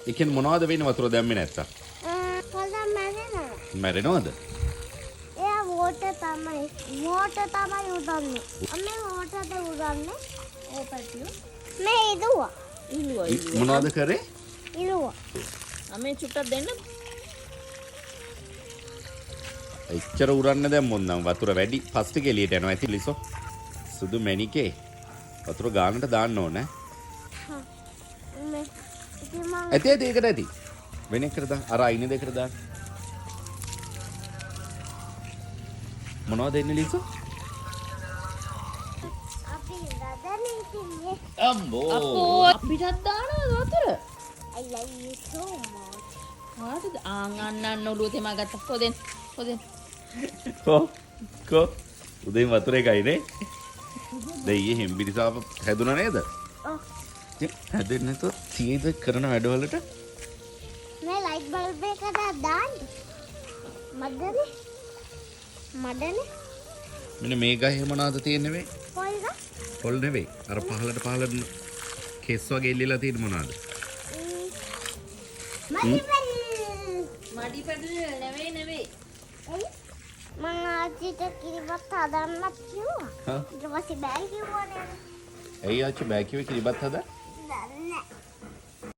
ඒ කියන්නේ මොනවද වෙන්නේ වතුර දැම්මේ නැත්තම්? පොළොන් මැරෙනවා. මැරෙනවද? එයා වෝටර් තමයි උදන්නේ. අම්මේ වෝටර්ද උදන්නේ? ඕ පැටියෝ. මේ ඉදුවා. ඉල්ලුවා. මොනවද කරේ? ඉදුවා. අම්මේ චුට්ටක් දෙන්න. එච්චර උරන්න දැම්මොත් නම් වතුර වැඩි ෆස්ට් එක එළියට යනවා ඇති ලිසෝ. සුදු මැණිකේ වතුර ගානට දාන්න ඕනේ. මේ ඉතින් මම ඇති ඒකට ඇති. වෙන එකට දාන්න. අර අයින දෙකට දාන්න. මොනවද එන්නේ ලිසෝ? අපි දදන්නේ ඉන්නේ. අම්බෝ. අපෝ අපිටත් දානවද වතුර? I love you so much. හරිද? අන්න ඔළුව තෙමා ගත්තා. හොදෙන්. කො උදේ වතුර එකයි නේ. දෙයියේ හෙම්බිරිසාව හැදුනා නේද? ඔව්. හැදෙන්නේ නැතුව සීයද කරන වැඩවලට මේ ලයිට් බල්බ් එකට දාන්න. මඩනේ. මෙන්න මේ ගහේ මොනවද තියෙන්නේ මේ? පොල්ද? පොල් නෙවෙයි. අර පහලට කෙස් වගේ එල්ලලා තියෙන මොනවද? මඩි පැටල නෙවෙයි. එයි මම ආච්චිට කිරිබත් හදන්නත් කිව්වා. හා? ඊට පස්සේ බෑ කිව්වා නේද? ඇයි ආච්චි බෑ කිව්වේ කිරිබත් හදා? දන්නේ